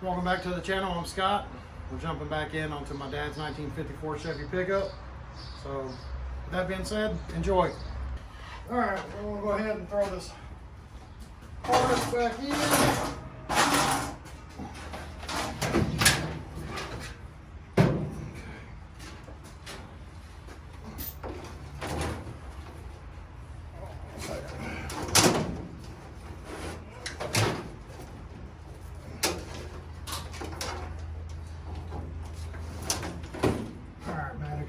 Welcome back to the channel. I'm Scott. We're jumping back in onto my dad's 1954 Chevy pickup. So with that being said, enjoy. All right, we're gonna go ahead and throw this harness back in.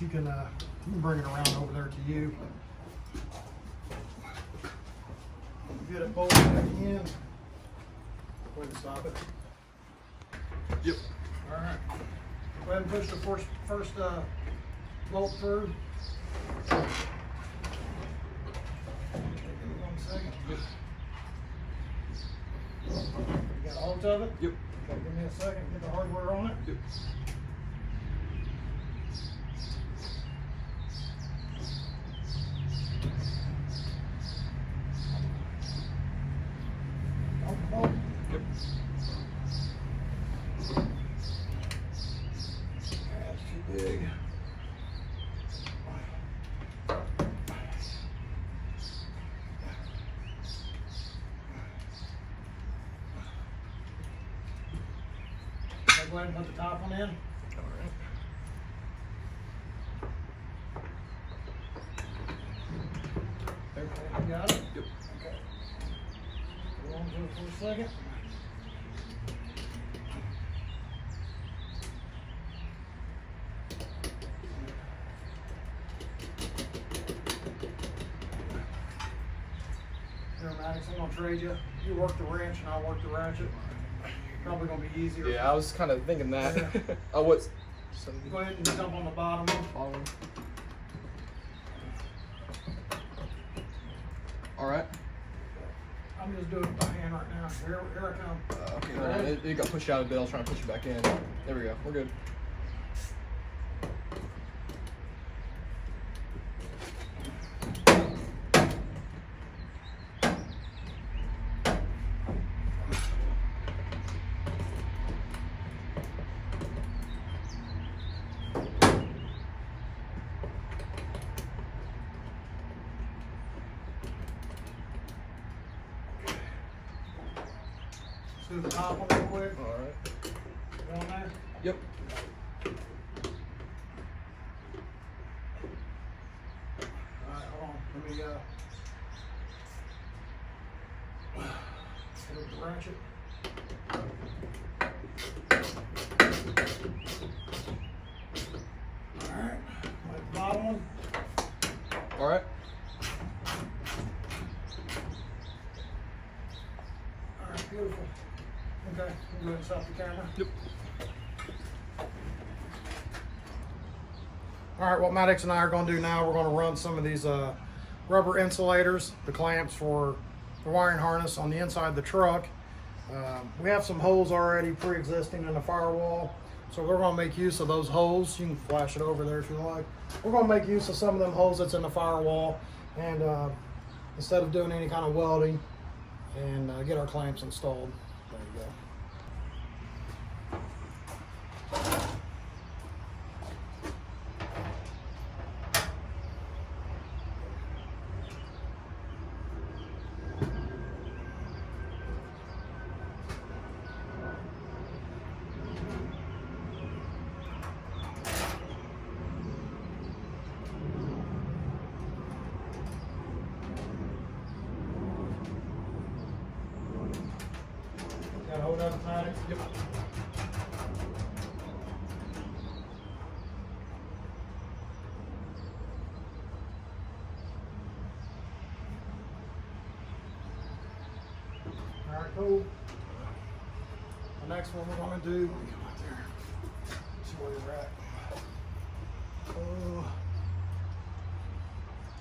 You can bring it around over there to you. Get it bolted back in. Go ahead and stop it. Yep. All right. Go ahead and push the first bolt through. Give me 1 second. Yep. You got all of it? Yep. Okay, give me a second. Get the hardware on it. Yep. Oh. Yep. That's too big. Go ahead and put the top one in. All right. Okay, you got it? Yep. Okay. Hold on to it for a second. Here, Maddox, I'm gonna trade you. You work the wrench and I'll work the ratchet. Probably gonna be easier. Yeah, I was kind of thinking that. Yeah. Oh, what's Go ahead and jump on the bottom one. following? All right. I'm just doing it by hand right now. Here I come. Okay, hold on. It got pushed out a bit. I was trying to push it back in. There we go. We're good. Let's do the top one real quick. All right. Go on there. Yep. Alright, hold on. Let me hit up the ratchet. Alright, like the bottom one. All right. Alright, beautiful. Okay, we'll go ahead and stop the camera. Yep. Alright, what Maddox and I are going to do now, we're going to run some of these rubber insulators, the clamps for the wiring harness on the inside of the truck. We have some holes already pre-existing in the firewall, so we're going to make use of those holes. You can flash it over there if you like. We're going to make use of some of them holes that's in the firewall, and instead of doing any kind of welding, and get our clamps installed. There you go. Got to hold up the Maddox? Yep. All right, cool. The next one we're going to do, let me come out there, see where you're at.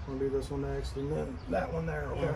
We'll do this one next, and then that one there. Okay.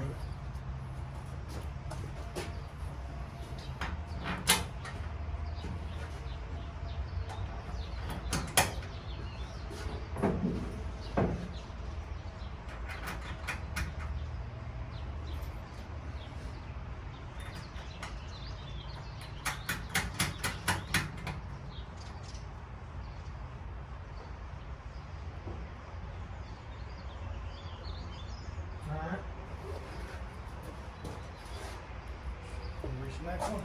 reach the next one?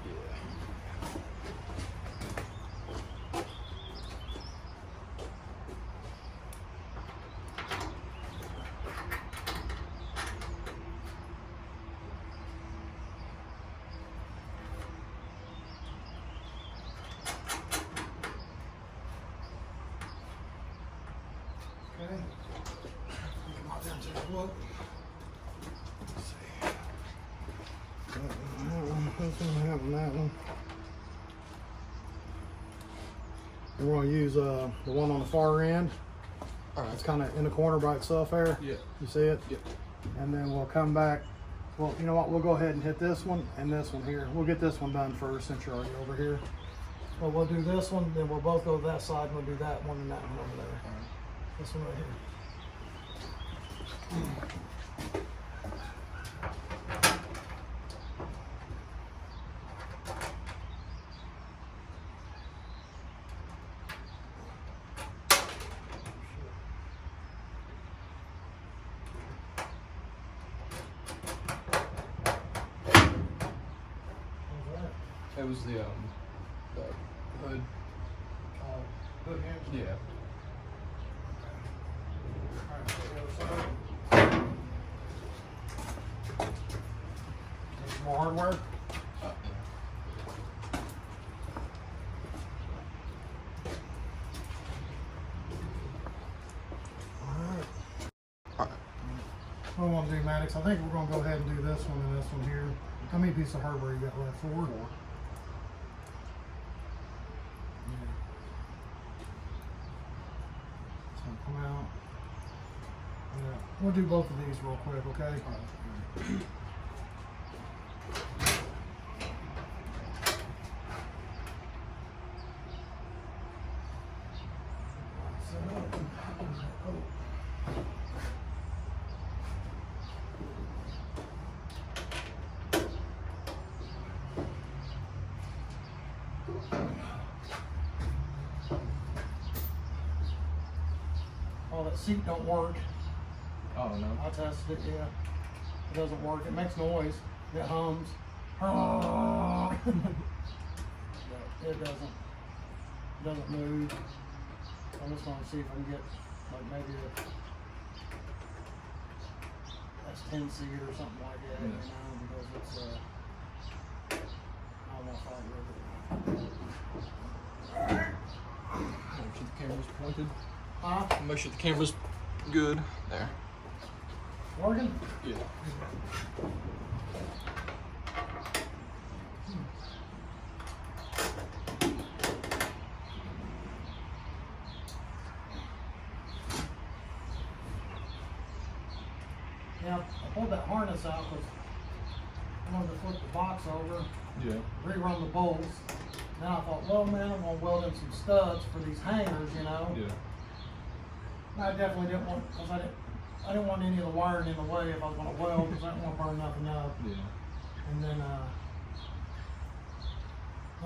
Okay. Come on down to the look. Let's see. What's going to happen that one? We're going to use the one on the far end. All right. It's kind of in the corner by itself there. Yeah. You see it? Yeah. And then we'll come back. Well, you know what? We'll go ahead and hit this one and this one here. We'll get this one done first since you're already over here. Well, we'll do this one, then we'll both go to that side and we'll do that one and that one over there. All right. This one right here. It was the hood. Hood hinge? Yeah. Alright, so the other side. Need some more hardware? Alright. Alright. What we want to do, Maddox, I think we're going to go ahead and do this one and this one here. How many pieces of hardware you got left? Four? Yeah. So come out. Yeah. We'll do both of these real quick, okay? Oh, that seat don't work. Oh no. I tested it, yeah. It doesn't work. It makes noise. It hums. But it doesn't move. I'm just gonna see if I can get like maybe a S10 seat or something like that, you know, because it's I don't want to fight with it. Make sure the camera's pointed. Huh? Make sure the camera's good. There. Working? Yeah. Now, I pulled that harness out because I wanted to flip the box over, Yeah. rerun the bolts. Now I thought, well, man, I'm gonna weld in some studs for these hangers, you know. Yeah. I definitely didn't want, because I didn't want any of the wiring in the way if I was gonna weld, because I didn't want to burn nothing up. Yeah. And then I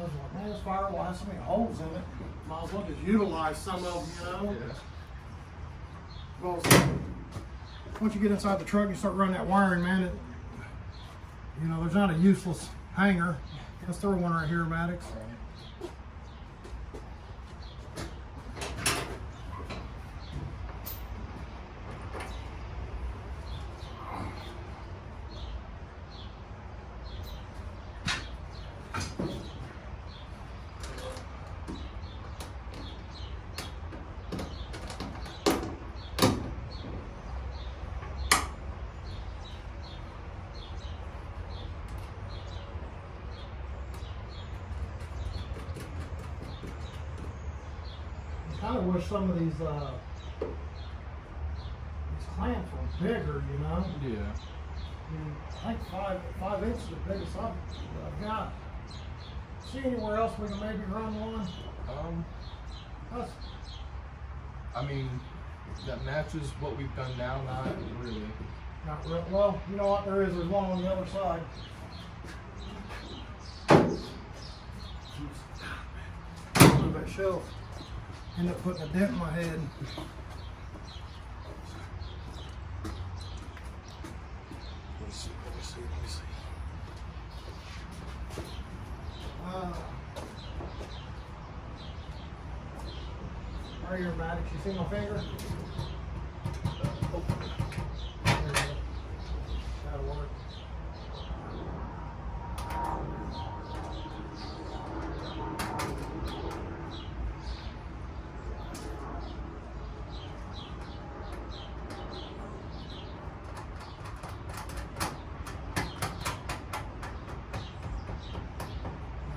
was like, man, this firewall has so many holes in it. Might as well just utilize some of them, you know. Yeah. Well, once you get inside the truck, you start running that wiring, man. You know, there's not a useless hanger. Let's throw one right here, Maddox. All right. I kind of wish some of these clamps were bigger, you know. Yeah. I mean, I think 5 inches is the biggest I've got. See anywhere else we can maybe run one? That's, I mean, that matches what we've done now, not really. not real. Well, you know what? There's one on the other side. Move that shelf. End up putting a dent in my head. Let me see. Right here, Maddox. You see my finger? Oh. There you go. That'll work.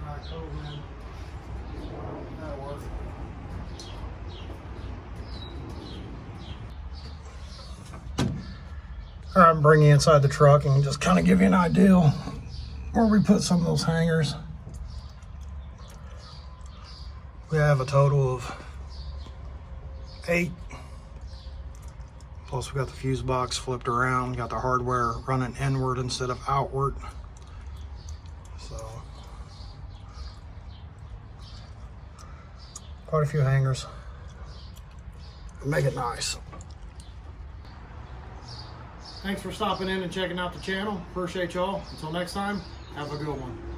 Alright, cove in. That'll work. Alright, I'm bringing you inside the truck and just kind of give you an idea where we put some of those hangers. We have a total of 8. Plus we got the fuse box flipped around, got the hardware running inward instead of outward. So, quite a few hangers. Make it nice. Thanks for stopping in and checking out the channel. Appreciate y'all. Until next time, have a good one.